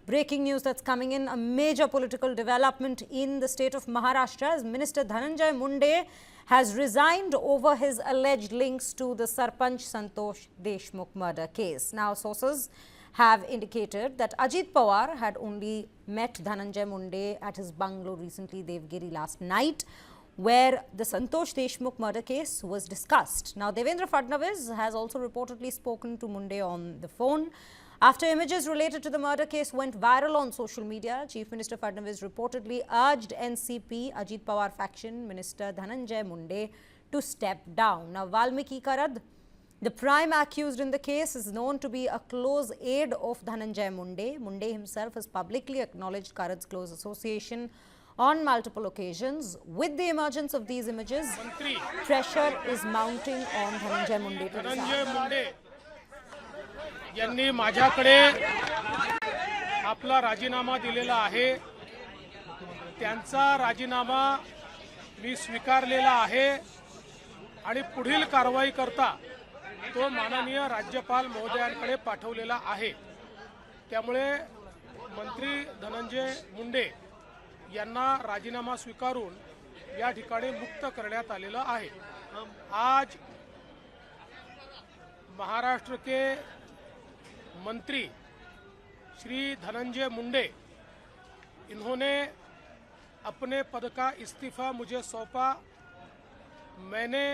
Breaking news that's coming in, a major political development in the state of Maharashtra as Minister Dhananjay Munde has resigned over his alleged links to the Sarpanch Santosh Deshmukh murder case. Now, sources have indicated that Ajit Pawar had only met Dhananjay Munde at his bungalow recently, Devgiri, last night, where the Santosh Deshmukh murder case was discussed. Now, Devendra Fadnavis has also reportedly spoken to Munde on the phone. After images related to the murder case went viral on social media, Chief Minister Fadnavis reportedly urged NCP, Ajit Pawar faction, Minister Dhananjay Munde to step down. Now, Valmiki Karad, the prime accused in the case, is known to be a close aide of Dhananjay Munde. Munde himself has publicly acknowledged Karad's close association on multiple occasions. With the emergence of these images, pressure is mounting on Dhananjay Munde to resign. यांनी माझ्याकडे आपला राजीनामा दिलेला आहे. त्यांचा राजीनामा मी स्वीकारलेला आहे आणि पुढील कारवाई करता तो माननीय राज्यपाल महोदयांकडे पाठवलेला आहे. त्यामुळे मंत्री धनंजय मुंडे यांना राजीनामा स्वीकारून या ठिकाणी मुक्त करण्यात आलेला आहे. आज महाराष्ट्र के मंत्री श्री धनंजय मुंडे, इन्होंने अपने पद का इस्तीफा मुझे सौंपा. मैंने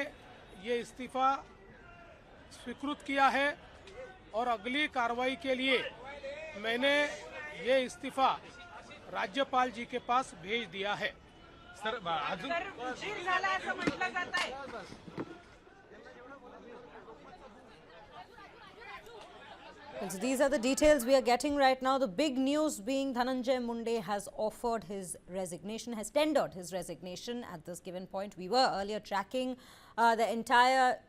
ये इस्तीफा स्वीकृत किया है और अगली कार्रवाई के लिए मैंने ये इस्तीफा राज्यपाल जी के पास भेज दिया है. सर उशीर झाला असं म्हटलं जात आहे. So these are the details we are getting right now. The big news being Dhananjay Munde has offered his resignation, has tendered his resignation at this given point. We were earlier tracking the entire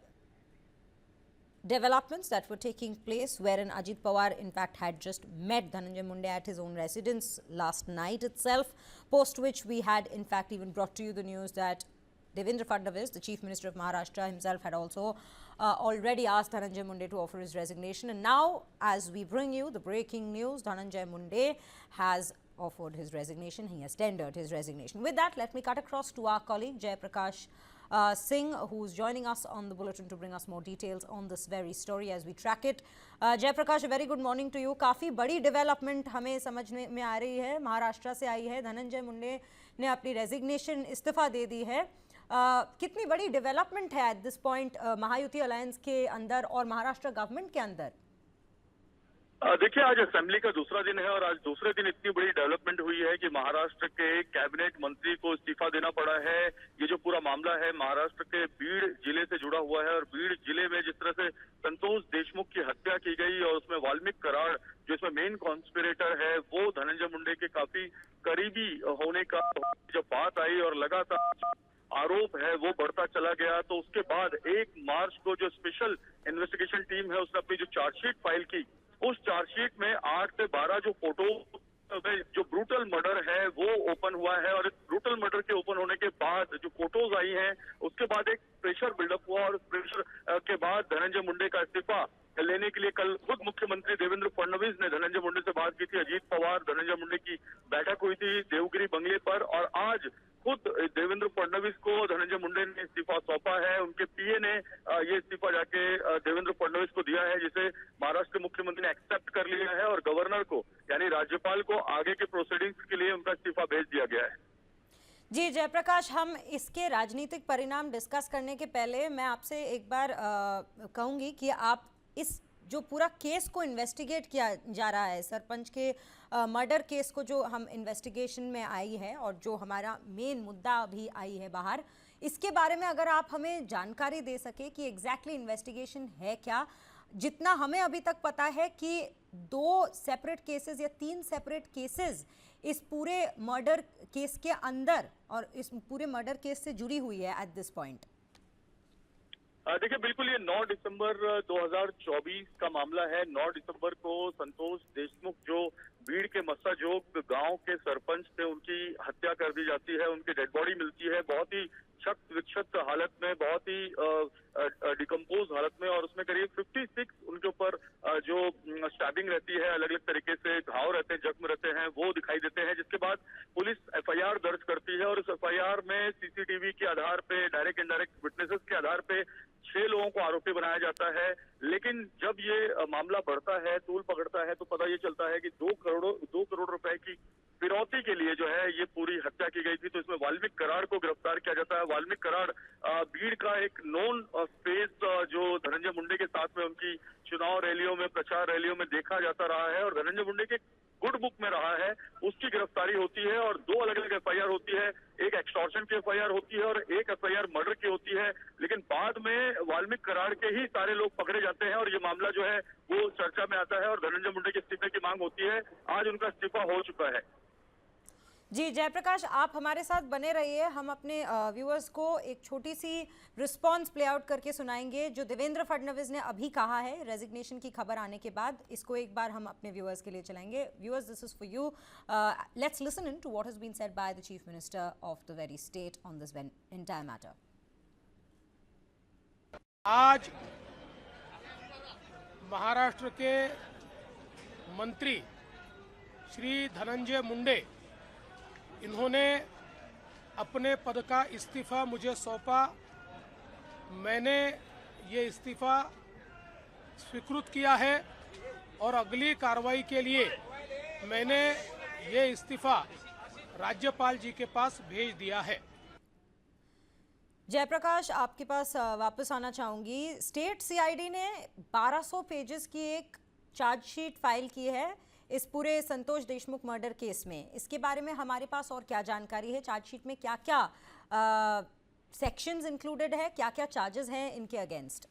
developments that were taking place, wherein Ajit Pawar in fact had just met Dhananjay Munde at his own residence last night itself, post which we had in fact even brought to you the news that Devendra Fadnavis, the Chief Minister of Maharashtra himself, had also already asked Dhananjay Munde to offer his resignation. And now, as we bring you the breaking news, Dhananjay Munde has offered his resignation. He has tendered his resignation. With that, let me cut across to our colleague Jay Prakash Singh, who's joining us on the bulletin to bring us more details on this very story as we track it. Jay Prakash, a very good morning to you. काफ़ी बड़ी development हमें समझ में आ रही है, महाराष्ट्र से आई है. धनंजय मुंडे ने अपनी रेजिग्नेशन इस्तीफा दे दी है. कितनी बड़ी डेवलपमेंट है at this point Mahayuti alliance के अंदर और महाराष्ट्र गवर्नमेंट के अंदर? देखिए, आज असेंबली का दूसरा दिन है और आज दूसरे दिन इतनी बड़ी डेवलपमेंट हुई है कि महाराष्ट्र के कैबिनेट मंत्री को इस्तीफा देना पड़ा है. ये जो पूरा मामला है महाराष्ट्र के बीड़ जिले से जुड़ा हुआ है और बीड़ जिले में जिस तरह से संतोष देशमुख की हत्या की गई और उसमें वाल्मीकि कराड़ जो इसमें मेन कॉन्स्पिरेटर है वो धनंजय मुंडे के काफी करीबी होने का जब बात आई और लगातार आरोप है वो बढ़ता चला गया, तो उसके बाद 1 मार्च को जो स्पेशल इन्वेस्टिगेशन टीम है उसने अपनी जो चार्जशीट फाइल की, उस चार्जशीट में 8 से 12 जो फोटो जो ब्रूटल मर्डर है वो ओपन हुआ है. और इस ब्रूटल मर्डर के ओपन होने के बाद जो फोटोज आई हैं उसके बाद एक प्रेशर बिल्डअप हुआ और प्रेशर के बाद धनंजय मुंडे का इस्तीफा लेने के लिए कल खुद मुख्यमंत्री देवेंद्र फडणवीस ने धनंजय मुंडे से बात की थी. अजीत पवार धनंजय मुंडे की बैठक हुई थी देवगिरी बंगले पर और आज खुद देवेंद्र फडणवीस को धनंजय मुंडे ने इस्तीफा सौंपा है. उनके पीए ने ये इस्तीफा जाके देवेंद्र फडणवीस को दिया है, जिसे महाराष्ट्र के मुख्यमंत्री ने एक्सेप्ट कर लिया है और गवर्नर को यानी राज्यपाल को आगे के प्रोसीडिंग्स के लिए उनका इस्तीफा भेज दिया गया है. जी जयप्रकाश, हम इसके राजनीतिक परिणाम डिस्कस करने के पहले मैं आपसे एक बार कहूँगी कि आप इस जो पूरा केस को इन्वेस्टिगेट किया जा रहा है, सरपंच के मर्डर केस को जो हम इन्वेस्टिगेशन में आई है और जो हमारा मेन मुद्दा भी आई है बाहर, इसके बारे में अगर आप हमें जानकारी दे सके कि एग्जैक्टली इन्वेस्टिगेशन है क्या. जितना हमें अभी तक पता है कि 2 सेपरेट केसेस या 3 सेपरेट केसेस इस पूरे मर्डर केस के अंदर और इस पूरे मर्डर केस से जुड़ी हुई है एट दिस पॉइंट. देखिए, बिल्कुल ये 9 दिसंबर 2024 का मामला है. 9 दिसंबर को संतोष देशमुख जो बीड़ के मस्साजोग गांव के सरपंच थे उनकी हत्या कर दी जाती है. उनकी डेड बॉडी मिलती है बहुत ही क्षत विक्षत हालत में, बहुत ही डिकम्पोज हालत में और उसमें करीब 56 उनके ऊपर जो स्टैबिंग रहती है, अलग अलग तरीके से घाव रहते हैं, जख्म रहते हैं, वो दिखाई देते हैं, जिसके बाद पुलिस एफआईआर दर्ज करती है और उस एफआईआर में सीसीटीवी के आधार पे, डायरेक्ट इनडायरेक्ट विटनेसेस के आधार पे 6 लोगों को आरोपी बनाया जाता है। लेकिन जब ये मामला बढ़ता है, तूल पकड़ता है, तो पता ये चलता है कि 2 करोड़ रुपए की फिरौती के लिए जो है ये पूरी हत्या की गई थी। तो इसमें वाल्मीकि कराड़ को गिरफ्तार किया जाता है। वाल्मीकि कराड़ भीड़ का एक नॉन फेस जो धनंजय मुंडे के साथ में उनकी चुनाव रैलियों में, प्रचार रैलियों में देखा जाता रहा है और धनंजय मुंडे के गुड बुक में रहा है, उसकी गिरफ्तारी होती है और 2 अलग अलग एफआईआर होती है। एक एक्सटॉर्शन की एफआईआर होती है और एक एफआईआर मर्डर की होती है। लेकिन बाद में वाल्मीकि कराड़ के ही सारे लोग पकड़े जाते हैं और ये मामला जो है वो चर्चा में आता है और धनंजय मुंडे के इस्तीफे की मांग होती है। आज उनका इस्तीफा हो चुका है। जी जयप्रकाश, आप हमारे साथ बने रहिए। हम अपने व्यूअर्स को एक छोटी सी रिस्पांस प्ले आउट करके सुनाएंगे जो देवेंद्र फडणवीस ने अभी कहा है रेजिग्नेशन की खबर आने के बाद। इसको एक बार हम अपने व्यूअर्स के लिए चलाएंगे। Viewers, this is for you. Let's listen in to what has been said by the chief minister of the very state on this entire matter. आज महाराष्ट्र के मंत्री श्री धनंजय मुंडे, इन्होंने अपने पद का इस्तीफा मुझे सौंपा। मैंने ये इस्तीफा स्वीकृत किया है और अगली कार्रवाई के लिए मैंने ये इस्तीफा राज्यपाल जी के पास भेज दिया है। जयप्रकाश, आपके पास वापस आना चाहूंगी। स्टेट सीआईडी ने 1200 पेजेस की एक चार्जशीट फाइल की है इस पूरे संतोष देशमुख मर्डर केस में। इसके बारे में हमारे पास और क्या जानकारी है? चार्जशीट में क्या क्या सेक्शंस इंक्लूडेड है, क्या क्या चार्जेस हैं इनके अगेंस्ट?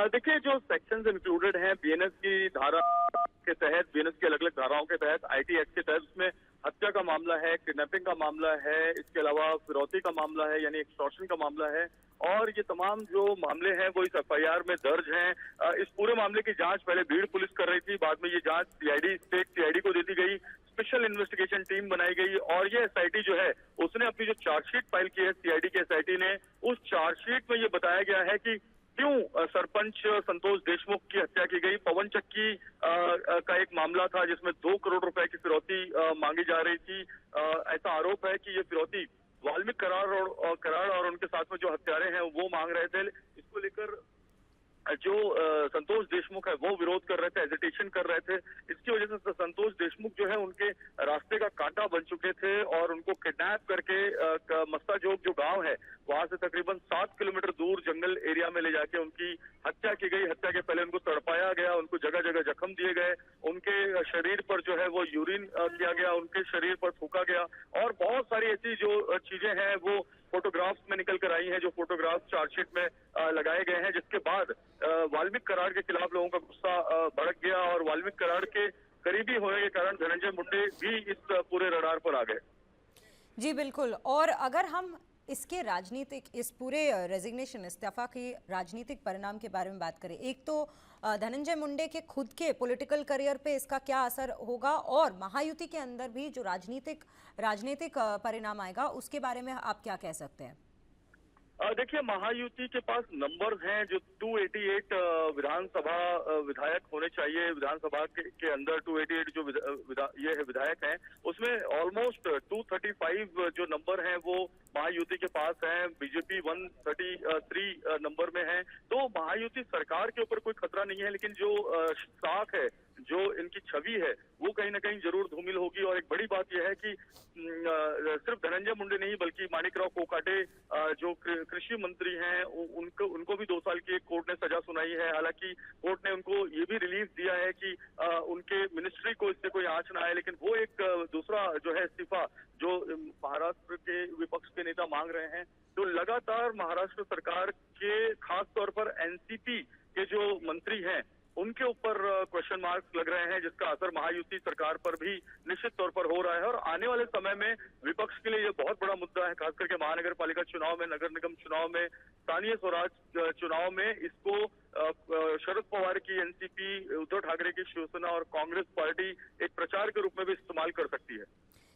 देखिए, जो सेक्शंस इंक्लूडेड हैं बीएनएस की धारा के तहत, बीएनएस की अलग अलग धाराओं के तहत, आईटी एक्ट के तहत, उसमें हत्या का मामला है, किडनैपिंग का मामला है, इसके अलावा फिरौती का मामला है यानी एक्सटॉर्शन का मामला है और ये तमाम जो मामले हैं वो इस एफआईआर में दर्ज हैं। इस पूरे मामले की जांच पहले भीड़ पुलिस कर रही थी, बाद में ये जांच स्टेट सीआईडी को दे दी गई, स्पेशल इन्वेस्टिगेशन टीम बनाई गई और ये एसआईटी जो है उसने अपनी जो चार्जशीट फाइल की है सीआईडी के एसआईटी ने, उस चार्जशीट में ये बताया गया है कि क्यों सरपंच संतोष देशमुख की हत्या की गई। पवन चक्की का एक मामला था जिसमें 2 करोड़ रुपए की फिरौती मांगी जा रही थी। ऐसा आरोप है कि ये फिरौती वाल्मीकि कराड़ और उनके साथ में जो हत्यारे हैं वो मांग रहे थे। इसको लेकर जो संतोष देशमुख है वो विरोध कर रहे थे, हेजिटेशन कर रहे थे। इसकी वजह से संतोष देशमुख जो है उनके रास्ते का कांटा बन चुके थे और उनको किडनैप करके मस्ताजोग जो गांव है वहां से तकरीबन 7 किलोमीटर दूर जंगल एरिया में ले जाके उनकी हत्या की गई। हत्या के पहले उनको तड़पाया गया, उनको जगह जगह जख्म दिए गए, उनके शरीर पर जो है वो यूरिन किया गया, उनके शरीर पर थूका गया और बहुत सारी ऐसी जो चीजें हैं वो फोटोग्राफ्स में निकल कर आई हैं, जो फोटोग्राफ चार्जशीट में लगाए गए हैं। जिसके बाद वाल्मीकि कराड़ के खिलाफ लोगों का गुस्सा भड़क गया और वाल्मीकि कराड़ के करीबी होने के कारण धनंजय मुंडे भी इस पूरे रडार पर आ गए। जी बिल्कुल। और अगर हम इसके राजनीतिक, इस पूरे रेजिग्नेशन, इस्तीफा की राजनीतिक परिणाम के बारे में बात करें, एक तो धनंजय मुंडे के खुद के पॉलिटिकल करियर पे इसका क्या असर होगा और महायुति के अंदर भी जो राजनीतिक परिणाम आएगा उसके बारे में आप क्या कह सकते हैं? देखिए, महायुति के पास नंबर्स हैं जो 288 विधानसभा विधायक होने चाहिए। विधानसभा के अंदर 288 जो ये है विधायक हैं, उसमें ऑलमोस्ट 235 जो नंबर हैं वो महायुति के पास हैं। बीजेपी 133 नंबर में है। तो महायुति सरकार के ऊपर कोई खतरा नहीं है, लेकिन जो साख है, जो इनकी छवि है, वो कहीं ना कहीं जरूर धूमिल होगी। और एक बड़ी बात यह है कि सिर्फ धनंजय मुंडे नहीं बल्कि माणिकराव कोकाटे जो कृषि मंत्री हैं, उनको भी 2 साल की एक कोर्ट ने सजा सुनाई है। हालांकि कोर्ट ने उनको ये भी रिलीफ दिया है कि उनके मिनिस्ट्री को इससे कोई आंच ना आए, लेकिन वो एक दूसरा जो है इस्तीफा जो महाराष्ट्र के विपक्ष के नेता मांग रहे हैं। तो लगातार महाराष्ट्र सरकार के खास तौर पर एनसीपी के जो मंत्री हैं उनके ऊपर क्वेश्चन मार्क्स लग रहे हैं, जिसका असर महायुति सरकार पर भी निश्चित तौर पर हो रहा है। और आने वाले समय में विपक्ष के लिए ये बहुत बड़ा मुद्दा है, खास करके महानगर पालिका चुनाव में, नगर निगम चुनाव में, स्थानीय स्वराज चुनाव में इसको शरद पवार की एनसीपी, उद्धव ठाकरे की शिवसेना और कांग्रेस पार्टी एक प्रचार के रूप में भी इस्तेमाल कर सकती है।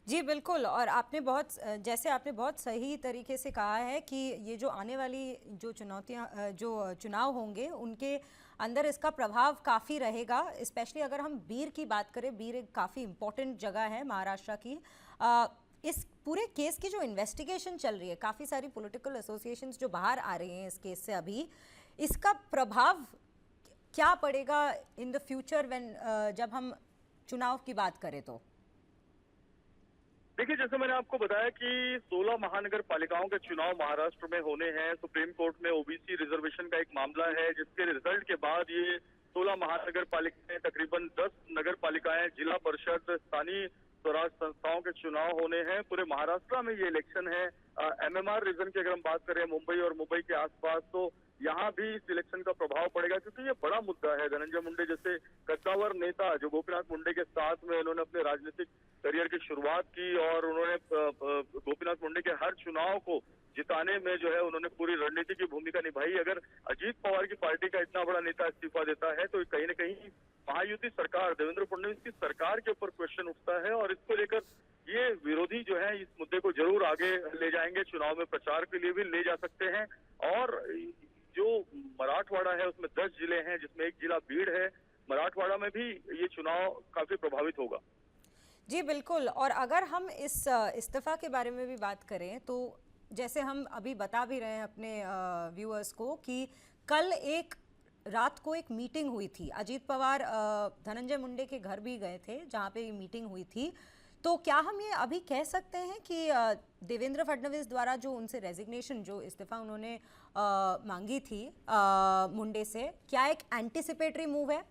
जी बिल्कुल। और आपने बहुत जैसे आपने बहुत सही तरीके से कहा है कि ये जो आने वाली जो चुनौतियां जो चुनाव होंगे उनके अंदर इसका प्रभाव काफ़ी रहेगा। स्पेशली अगर हम बीर की बात करें, बीर एक काफ़ी इम्पोर्टेंट जगह है महाराष्ट्र की। इस पूरे केस की जो इन्वेस्टिगेशन चल रही है, काफ़ी सारी पॉलिटिकल एसोसिएशंस जो बाहर आ रही हैं इस केस से अभी, इसका प्रभाव क्या पड़ेगा इन द फ्यूचर व्हेन जब हम चुनाव की बात करें तो? देखिए, जैसे मैंने आपको बताया कि 16 महानगर पालिकाओं के चुनाव महाराष्ट्र में होने हैं। सुप्रीम कोर्ट में ओबीसी रिजर्वेशन का एक मामला है, जिसके रिजल्ट के बाद ये 16 महानगर पालिकाएं, तकरीबन 10 नगर पालिकाएं, जिला परिषद, स्थानीय स्वराज संस्थाओं के चुनाव होने हैं। पूरे महाराष्ट्र में ये इलेक्शन है। एमएमआर रीजन की अगर हम बात करें, मुंबई और मुंबई के आसपास, तो यहाँ भी इस इलेक्शन का प्रभाव पड़ेगा, क्योंकि ये बड़ा मुद्दा है। धनंजय मुंडे जैसे कद्दावर नेता, जो गोपीनाथ मुंडे के साथ में उन्होंने अपने राजनीतिक करियर की शुरुआत की, और उन्होंने गोपीनाथ मुंडे के हर चुनाव को जिताने में जो है उन्होंने पूरी रणनीति की भूमिका निभाई। अगर अजीत पवार की पार्टी का इतना बड़ा नेता इस्तीफा देता है, तो कहीं न कहीं महायुति सरकार, देवेंद्र फडणवीस की सरकार के ऊपर क्वेश्चन उठता है, और इसको लेकर ये विरोधी जो है इस मुद्दे को जरूर आगे ले जाएंगे। चुनाव में प्रचार के लिए भी ले जा सकते हैं। और जो मराठवाड़ा है उसमें 10 जिले हैं, जिसमें एक जिला बीड़ है। मराठवाड़ा में भी ये चुनाव काफी प्रभावित होगा। जी बिल्कुल। और अगर हम इस इस्तीफा के बारे में भी बात करें तो जैसे हम अभी बता भी रहे हैं अपने व्यूअर्स को कि कल एक रात को एक मीटिंग हुई थी। अजीत पवार धनंजय मुंडे के घर भी गए थे जहां पे ये मीटिंग हुई थी। तो क्या हम ये अभी कह सकते हैं कि देवेंद्र फडणवीस द्वारा जो उनसे रेजिग्नेशन, जो इस्तीफा उन्होंने मांगी थी मुंडे से, क्या एक एंटिसिपेटरी मूव है?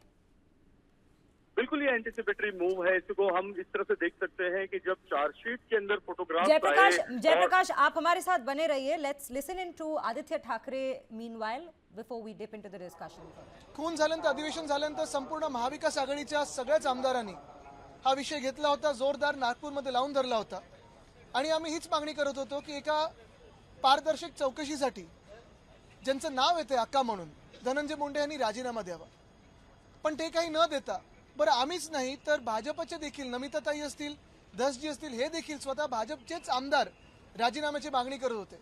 बिल्कुल, ये एंटिसिपेटरी मूव है। इसको हम इस तरह से देख सकते हैं कि जब चार्जशीट के अंदर फोटोग्राफ जयप्रकाश आप हमारे साथ बने रहिए। Let's listen in to Aaditya Thackeray meanwhile before we dip into the discussion. खून झाल्यानंतर, अधिवेशन झाल्यानंतर संपूर्ण महाविकास आघाडीच्या सगळ्याच आमदारांनी हा विषय घेतला होता, जोरदार नागपूरमध्ये लावून धरला होता। आणि आम्ही हीच मागणी करत होतो की एका पारदर्शक चौकशीसाठी ज्यांचं नाव येते अक्का म्हणून, धनंजय मुंडे यांनी राजीनामा द्यावा। पण ते काही न देता, बरं आम्हीच नाही तर भाजपचे देखील नमिताताई असतील, धसजी असतील, हे देखील स्वतः भाजपचेच आमदार राजीनाम्याची मागणी करत होते।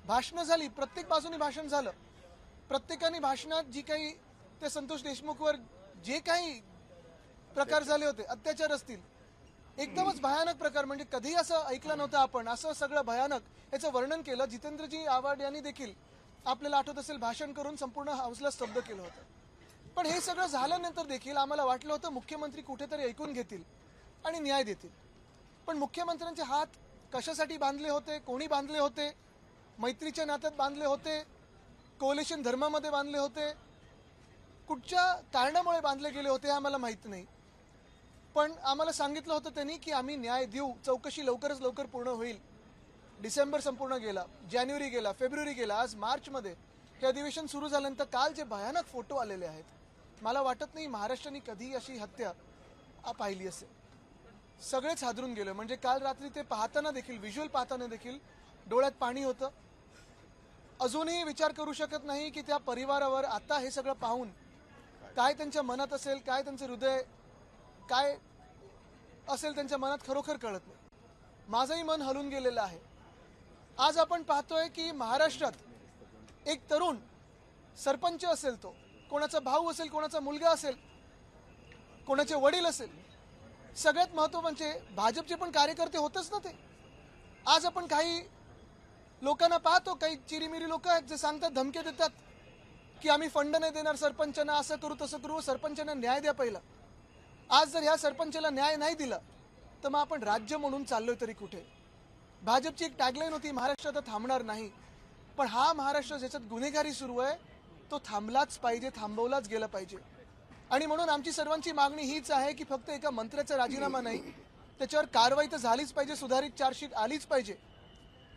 भाषणं झाली, प्रत्येक बाजूनी भाषण झालं, प्रत्येकाने भाषणात जी काही ते संतोष देशमुखवर जे काही प्रकार झाले होते, अत्याचार असतील, एकदमच भयानक प्रकार, म्हणजे कधी असं ऐकलं नव्हतं आपण, असं सगळं भयानक याचं वर्णन केलं। जितेंद्रजी आव्हाड यांनी देखील आपल्याला आठवत असेल भाषण करून संपूर्ण हाऊसला स्तब्ध केलं होतं। पण हे सगळं झाल्यानंतर देखील आम्हाला वाटलं होतं मुख्यमंत्री कुठेतरी ऐकून घेतील आणि न्याय देतील। पण मुख्यमंत्र्यांचे हात कशासाठी बांधले होते, कोणी बांधले होते, मैत्रीच्या नात्यात बांधले होते, कोअलिशन धर्मामध्ये बांधले होते, कुठच्या कारणामुळे बांधले गेले होते आम्हाला माहित नाही। पण आम्हाला सांगितलं होतं त्यांनी की आम्ही न्याय देऊ, चौकशी लवकरच लवकर पूर्ण होईल। डिसेंबर संपूर्ण गेला, जानेवारी गेला, फेब्रुवारी गेला, आज मार्चमध्ये हे अधिवेशन सुरू झाल्यानंतर काल जे भयानक फोटो आलेले आहेत, मला वाटत नाही महाराष्ट्राने कधी अशी हत्या पाहिली असेल। सगळेच हादरून गेले। म्हणजे काल रात्री ते पाहताना देखील, व्हिज्युअल पाहताना देखील डोळ्यात पाणी होतं। अजूनही विचार करू शकत नाही की त्या परिवारावर आता हे सगळं पाहून काय त्यांच्या मनात असेल, काय त्यांचं हृदय काय असेल त्यांच्या मनात, खरोखर कळत नाही। माझंही मन हलून गेलेलं आहे। आज आपण पाहतोय की महाराष्ट्रात एक तरुण सरपंच असेल, तो कोणाचा भाऊ असेल, कोणाचा मुलगा असेल, कोणाचे वडील असेल, सगळ्यात महत्त्व म्हणजे भाजपचे पण कार्यकर्ते होतच ना ते। आज आपण काही लोकांना पाहतो, काही चिरीमिरी लोक आहेत जे सांगतात, धमके देतात की आम्ही फंड नाही देणार सरपंचांना, असं करू तसं करू, सरपंचांना न्याय द्या पहिला। आज जर ह्या सरपंचाला न्याय नाही दिला तर मग आपण राज्य म्हणून चाललोय तरी कुठे? भाजपची एक टॅगलाईन होती, महाराष्ट्रात थांबणार नाही। पण हा महाराष्ट्र ज्याच्यात गुन्हेगारी सुरू आहे तो थांबलाच पाहिजे, थांबवलाच गेला पाहिजे। आणि म्हणून आमची सर्वांची मागणी हीच आहे की फक्त एका मंत्र्याचा राजीनामा नाही, त्याच्यावर कारवाई तर झालीच पाहिजे, सुधारित चार्जशीट आलीच पाहिजे।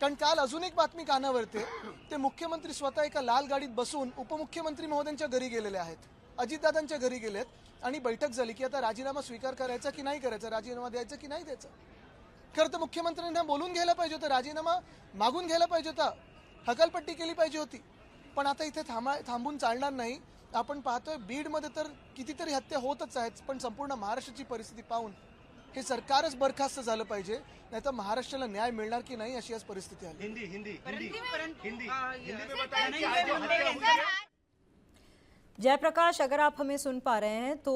कारण काल अजून एक बातमी कानावर येते, ते मुख्यमंत्री स्वतः एका लाल गाडीत बसून उपमुख्यमंत्री महोदयांच्या घरी गेलेले आहेत, अजितदादांच्या घरी गेलेत, आणि बैठक झाली की आता राजीनामा स्वीकार करायचा की नाही करायचा, राजीनामा द्यायचा की नाही द्यायचा। खरं तर मुख्यमंत्र्यांना बोलून घ्यायला पाहिजे होतं, राजीनामा मागून घ्यायला पाहिजे होता, हकालपट्टी केली पाहिजे होती। पण आता इथे थांबून चालणार नाही। आपण पाहतोय बीडमध्ये तर कितीतरी हत्या होतच आहेत, पण संपूर्ण महाराष्ट्राची परिस्थिती पाहून हे सरकारच बरखास्त झालं पाहिजे, नाहीतर महाराष्ट्राला न्याय मिळणार की नाही अशी आज परिस्थिती आली. जयप्रकाश, अगर आप हमें सुन पा रहे हैं तो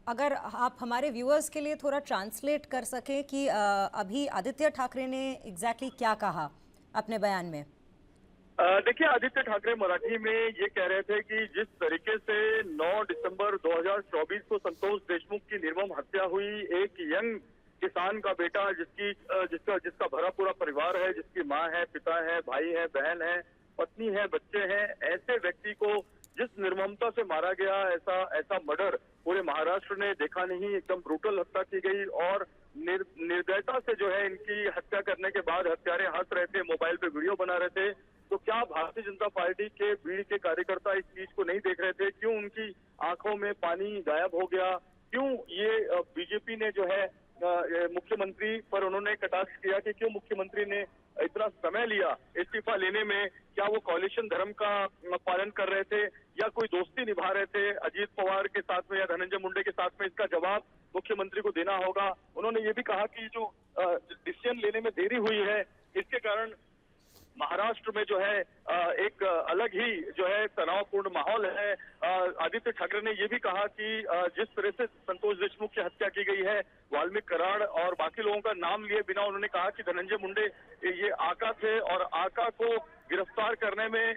अगर आप हमारे व्यूअर्स के लिए थोड़ा ट्रांसलेट कर सकें कि अभी आदित्य ठाकरे ने एग्जैक्टली क्या कहा अपने बयान में. देखिए, आदित्य ठाकरे मराठी में ये कह रहे थे कि जिस तरीके से 9 दिसंबर 2024 को संतोष देशमुख की निर्मम हत्या हुई, एक यंग किसान का बेटा जिसका भरा पूरा परिवार है, जिसकी माँ है, पिता है, भाई है, बहन है, पत्नी है, बच्चे हैं, ऐसे व्यक्ति को जिस निर्ममता से मारा गया, ऐसा मर्डर पूरे महाराष्ट्र ने देखा नहीं. एकदम ब्रूटल हत्या की गई और निर्दयता से जो है इनकी हत्या करने के बाद हत्यारे हंस रहे थे, मोबाइल पे वीडियो बना रहे थे. तो क्या भारतीय जनता पार्टी के बीड़ के कार्यकर्ता इस चीज को नहीं देख रहे थे? क्यों उनकी आंखों में पानी गायब हो गया? क्यों ये बीजेपी ने जो है मुख्यमंत्री पर उन्होंने कटाक्ष किया कि क्यों मुख्यमंत्री ने इतना समय लिया इस्तीफा लेने में? क्या वो कॉलिशन धर्म का पालन कर रहे थे या कोई दोस्ती निभा रहे थे अजीत पवार के साथ में या धनंजय मुंडे के साथ में? इसका जवाब मुख्यमंत्री को देना होगा. उन्होंने ये भी कहा कि जो डिसीजन लेने में देरी हुई है, इसके कारण महाराष्ट्र में जो है एक अलग ही जो है तनावपूर्ण माहौल है. आदित्य ठाकरे ने ये भी कहा कि जिस तरह से संतोष देशमुख की हत्या की गई है, वाल्मीकि कराड़ और बाकी लोगों का नाम लिए बिना, उन्होंने कहा कि धनंजय मुंडे ये आका थे और आका को गिरफ्तार करने में,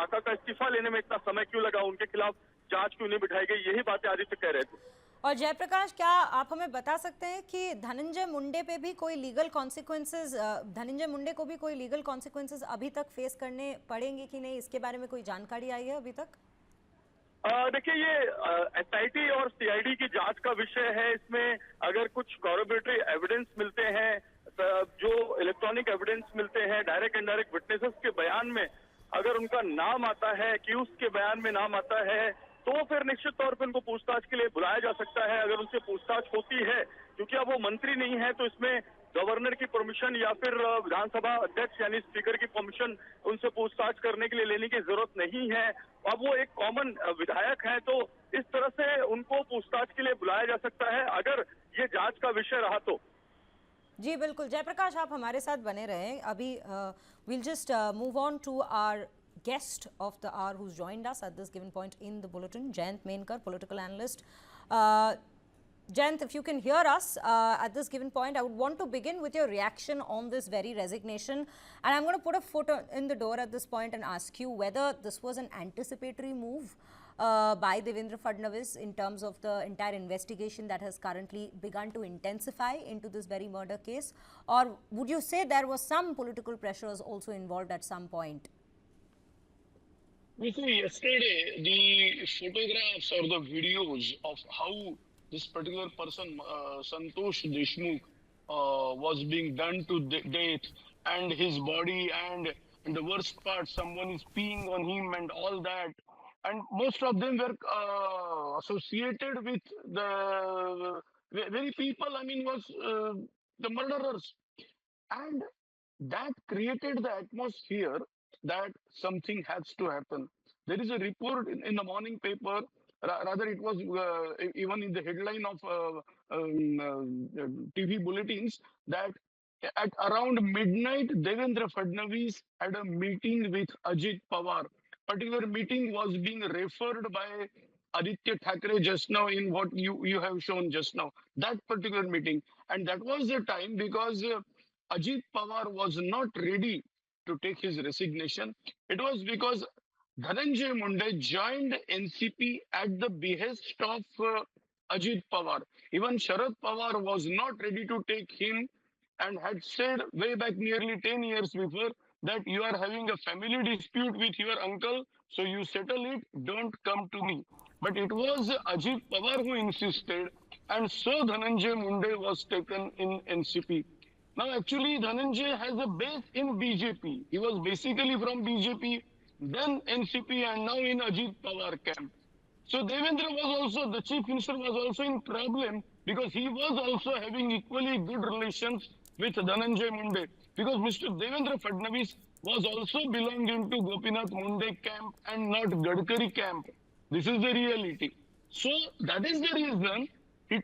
आका का इस्तीफा लेने में इतना समय क्यों लगा, उनके खिलाफ जांच क्यों नहीं बिठाई गई, यही बातें आदित्य कह रहे थे. और जयप्रकाश, क्या आप हमें बता सकते हैं कि धनंजय मुंडे पे भी कोई लीगल कॉन्सिक्वेंसेस, धनंजय मुंडे को भी कोई लीगल कॉन्सिक्वेंसेस अभी तक फेस करने पड़ेंगे कि नहीं, इसके बारे में कोई जानकारी आई है अभी तक? देखिए, ये एसआईटी और सीआईडी की जांच का विषय है. इसमें अगर कुछ कॉरोबोरेटरी एविडेंस मिलते हैं, जो इलेक्ट्रॉनिक एविडेंस मिलते हैं, डायरेक्ट इनडायरेक्ट विटनेसेस के बयान में अगर उनका नाम आता है, एक्यूज के बयान में नाम आता है, तो फिर निश्चित तौर पर उनको पूछताछ के लिए बुलाया जा सकता है. अगर उनसे पूछताछ होती है, क्योंकि अब वो मंत्री नहीं है, तो इसमें गवर्नर की परमिशन या फिर विधानसभा अध्यक्ष यानी स्पीकर की परमिशन उनसे पूछताछ करने के लिए लेने की जरूरत नहीं है. अब वो एक कॉमन विधायक हैं, तो इस तरह से उनको पूछताछ के लिए बुलाया जा सकता है अगर ये जांच का विषय रहा तो. जी बिल्कुल. जयप्रकाश, आप हमारे साथ बने रहें. अभी we'll just move on to our guest of the hour who's joined us at this given point in the bulletin, Jayant Menkar, political analyst. Jayant, if you can hear us at this given point, I would want to begin with your reaction on this very resignation. And I'm going to put a foot in the door at this point and ask you whether this was an anticipatory move by Devendra Fadnavis in terms of the entire investigation that has currently begun to intensify into this very murder case, or would you say there was some political pressures also involved at some point? We see yesterday the photographs or the videos of how this particular person, Santosh Deshmukh, was being done to death, and his body, and the worst part, someone is peeing on him and all that. And most of them were associated with the very people, I mean, was the murderers. And that created the atmosphere that something has to happen. There is a report in the morning paper, rather it was even in the headline of TV bulletins, that at around midnight, Devendra Fadnavis had a meeting with Ajit Pawar. Particular meeting was being referred by Aditya Thackeray just now in what you have shown just now. That particular meeting. And that was the time because Ajit Pawar was not ready to take his resignation. It was because Dhananjay Munde joined NCP at the behest of Ajit Pawar. Even Sharad Pawar was not ready to take him and had said way back nearly 10 years before that you are having a family dispute with your uncle, so you settle it, don't come to me. But it was Ajit Pawar who insisted, and so Dhananjay Munde was taken in NCP. Now actually Dhananjay has a base in BJP. He was basically from BJP, then NCP, and now in Ajit Pawar camp. So Devendra was also, the chief minister was also in problem because he was also having equally good relations with Dhananjay Munde. Because Mr. Devendra Fadnavis was also belonging to Gopinath Munde camp and not Gadkari camp. This is the reality. So that is the reason he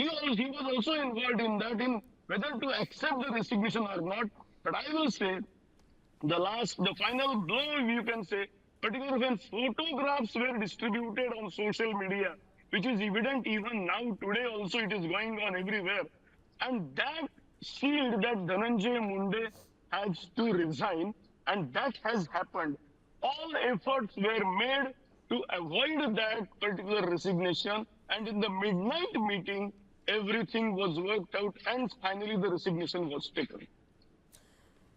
was also involved in that, in whether to accept the resignation or not. But I will say the final blow, you can say, particularly when photographs were distributed on social media, which is evident even now, today also it is going on everywhere. And that sealed that Dhananjay Munde has to resign, and that has happened. All efforts were made to avoid that particular resignation, and in the midnight meeting, everything was worked out, and finally the resignation was taken.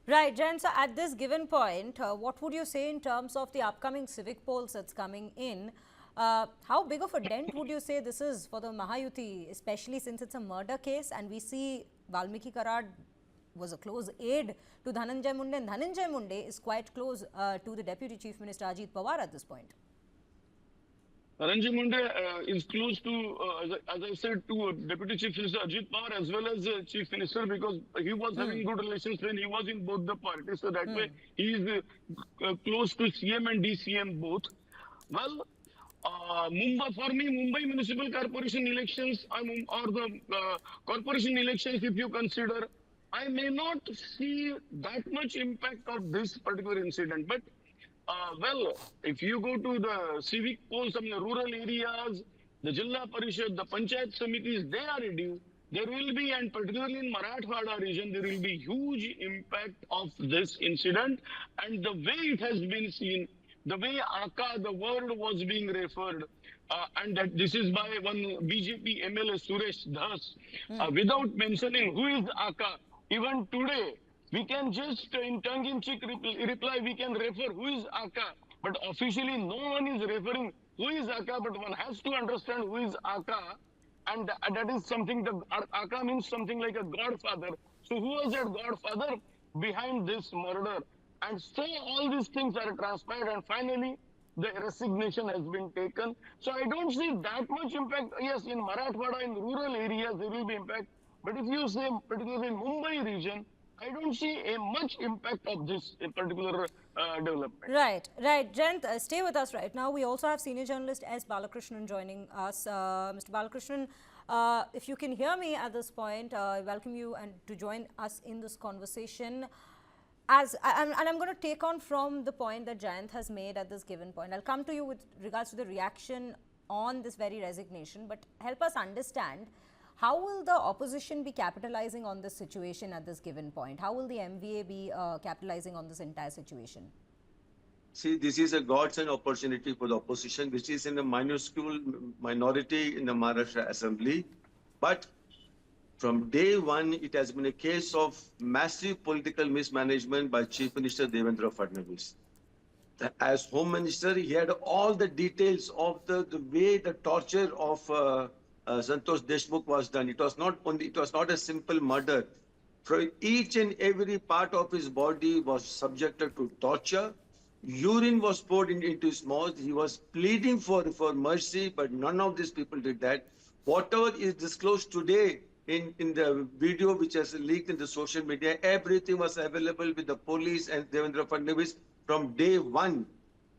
Right, Jen. So at this given point, what would you say in terms of the upcoming civic polls that's coming in? How big of a dent would you say this is for the Mahayuti, especially since it's a murder case and we see Valmiki Karad was a close aide to Dhananjay Munde, and Dhananjay Munde is quite close to the Deputy Chief Minister Ajit Pawar at this point. Dhananjay Munde is close to, as I said, to Deputy Chief Minister Ajit Pawar as well as Chief Minister, because he was having good relations when he was in both the parties. So that way, he is close to CM and DCM both. Well, Mumbai, for me, Mumbai Municipal Corporation elections or the corporation elections, if you consider, I may not see that much impact of this particular incident. But well, if you go to the civic polls in the rural areas, the Jilla Parishad, the Panchayat Samitis, they are due. There will be, and particularly in Marathwada region, there will be huge impact of this incident. And the way it has been seen, the way Aka, the word was being referred, and that this is by one BJP MLA Suresh Das, without mentioning who is Aka. Even today, we can just in tongue-in-cheek reply, we can refer who is Aka, but officially no one is referring who is Aka, but one has to understand who is Aka, and that is something, that Aka means something like a godfather. So who was that godfather behind this murder? And so all these things are transpired, and finally the resignation has been taken. So I don't see that much impact. Yes, in Marathwada, in rural areas, there will be impact. But if you say particularly in Mumbai region, I don't see a much impact of this particular development. Right, right. Jayant, stay with us right now. We also have senior journalist S. Balakrishnan joining us. Mr. Balakrishnan, if you can hear me at this point, I welcome you and to join us in this conversation. And I'm going to take on from the point that Jayant has made at this given point. I'll come to you with regards to the reaction on this very resignation, but help us understand, how will the opposition be capitalizing on this situation at this given point? How will the MVA be capitalizing on this entire situation? See, this is a godsend opportunity for the opposition, which is in a minuscule minority in the Maharashtra Assembly. But from day one, it has been a case of massive political mismanagement by Chief Minister Devendra Fadnavis. As Home Minister, he had all the details of the way the torture of Santosh Deshmukh was done. It was not a simple murder. For each and every part of his body was subjected to torture. Urine was poured into his mouth. He was pleading for mercy, but none of these people did that. Whatever is disclosed today in the video which has leaked in the social media, everything was available with the police and Devendra Fadnavis from day one.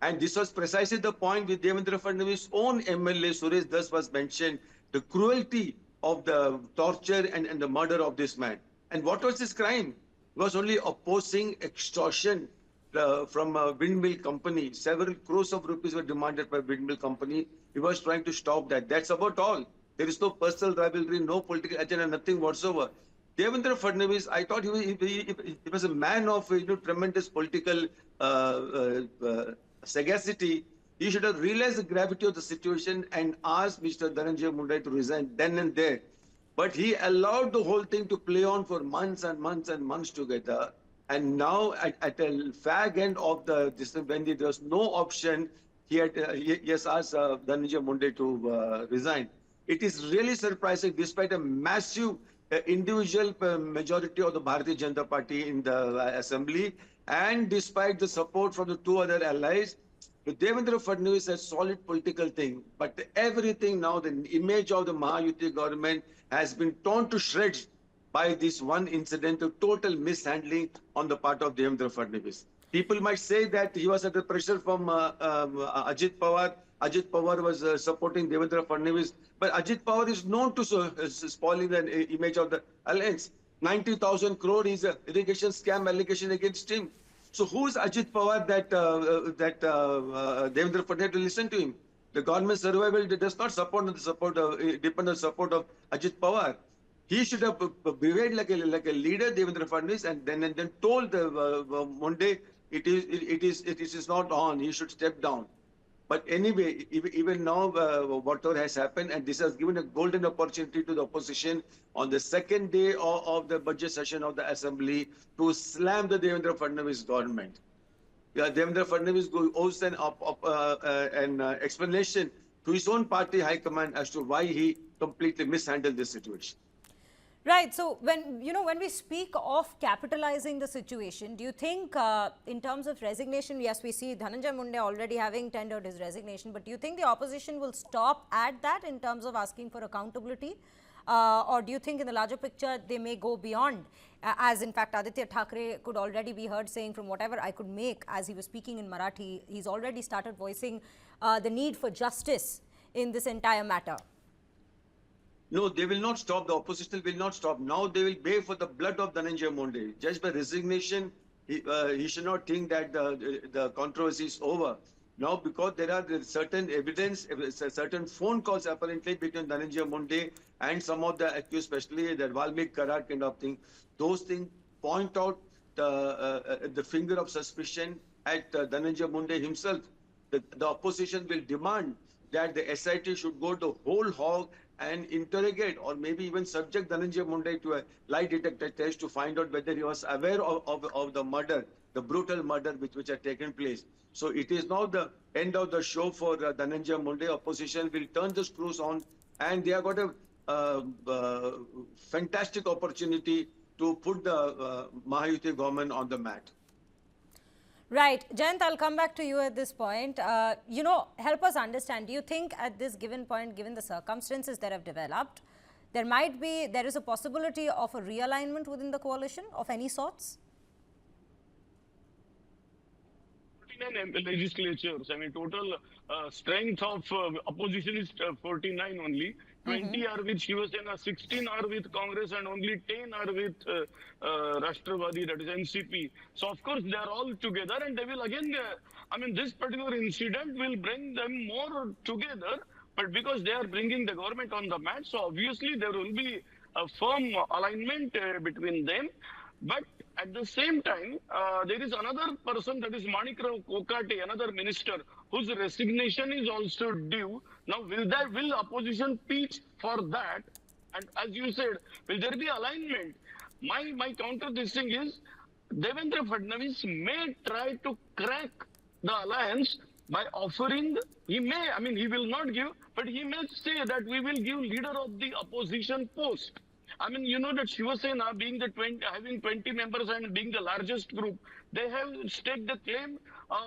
And this was precisely the point with Devendra Fadnavis' own MLA, Suresh Das, was mentioned, the cruelty of the torture and the murder of this man. And what was his crime? He was only opposing extortion from a windmill company. Several crores of rupees were demanded by windmill company. He was trying to stop that. That's about all. There is no personal rivalry, no political agenda, nothing whatsoever. Devendra Fadnavis, I thought he was a man of tremendous political sagacity. He should have realized the gravity of the situation and asked Mr. Dhananjay Munde to resign then and there. But he allowed the whole thing to play on for months and months and months together. And now at the fag end of this, when there was no option, he has asked Dhananjay Munde to resign. It is really surprising, despite a massive individual majority of the Bharatiya Janata Party in the assembly, and despite the support from the two other allies, Devendra Fadnavis has solid political thing, but everything now, the image of the Mahayuti government has been torn to shreds by this one incident of total mishandling on the part of Devendra Fadnavis. People might say that he was under pressure from Ajit Pawar. Ajit Pawar was supporting Devendra Fadnavis. But Ajit Pawar is known to spoiling the image of the alliance. 90,000 crore is a irrigation scam allegation against him. So who is Ajit Pawar that Devendra Fadnavis will listen to him? The government survival does not depend on the support of Ajit Pawar. He should have behaved like a leader, Devendra Fadnavis, and then told Munde it is not on. He should step down. But anyway, even now, whatever has happened, and this has given a golden opportunity to the opposition on the second day of the budget session of the assembly to slam the Devendra Fadnavis government. Yeah, Devendra Fadnavis owes an explanation to his own party high command as to why he completely mishandled this situation. Right. So when we speak of capitalizing the situation, do you think in terms of resignation, yes, we see Dhananjay Munde already having tendered his resignation, but do you think the opposition will stop at that in terms of asking for accountability? Or do you think in the larger picture they may go beyond, as in fact Aditya Thackeray could already be heard saying, from whatever I could make as he was speaking in Marathi, he's already started voicing the need for justice in this entire matter? No, they will not stop. The opposition will not stop. Now they will pay for the blood of Dhananjay Munde. Just by resignation, he should not think that the controversy is over. Now, because there are certain evidence, certain phone calls apparently between Dhananjay Munde and some of the accused, especially the Valmik Karat kind of thing, those things point out the finger of suspicion at Dhananjay Munde himself. The opposition will demand that the SIT should go to whole hog and interrogate or maybe even subject Dhananjay Munde to a lie detector test to find out whether he was aware of the murder, the brutal murder which had taken place. So it is now the end of the show for Dhananjay Munde. Opposition will turn the screws on, and they have got a fantastic opportunity to put the Mahayuti government on the mat. Right. Jayant, I'll come back to you at this point. Help us understand, do you think at this given point, given the circumstances that have developed, there is a possibility of a realignment within the coalition of any sorts? 49 legislatures. I mean, total strength of opposition is 49 only. 20 are with Shiva Sena, 16 are with Congress, and only 10 are with Rashtrabadi, that is NCP. So, of course, they are all together, and they will again, this particular incident will bring them more together, but because they are bringing the government on the mat, so obviously there will be a firm alignment between them. But at the same time, there is another person, that is Manikrao Kokate, another minister, whose resignation is also due. Now, will opposition pitch for that? And as you said, will there be alignment? My counter this thing is, Devendra Fadnavis may try to crack the alliance by offering, he will not give, but he may say that we will give leader of the opposition post. You know that Shiva Sena, being having 20 members and being the largest group, they have staked the claim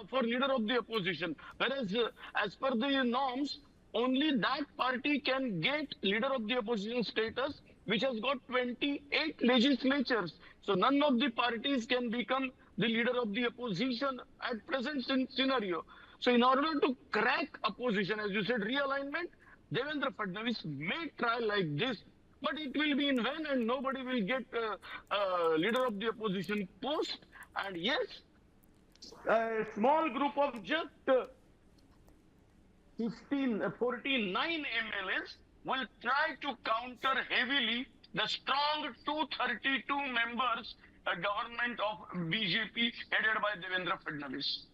for leader of the opposition. Whereas, as per the norms, only that party can get leader of the opposition status, which has got 28 legislatures. So none of the parties can become the leader of the opposition at present scenario. So in order to crack opposition, as you said, realignment, Devendra Fadnavis may try like this. But it will be in vain, and nobody will get leader of the opposition post. And yes, a small group of just 49 MLAs will try to counter heavily the strong 232 members government of BJP headed by Devendra Fadnavis.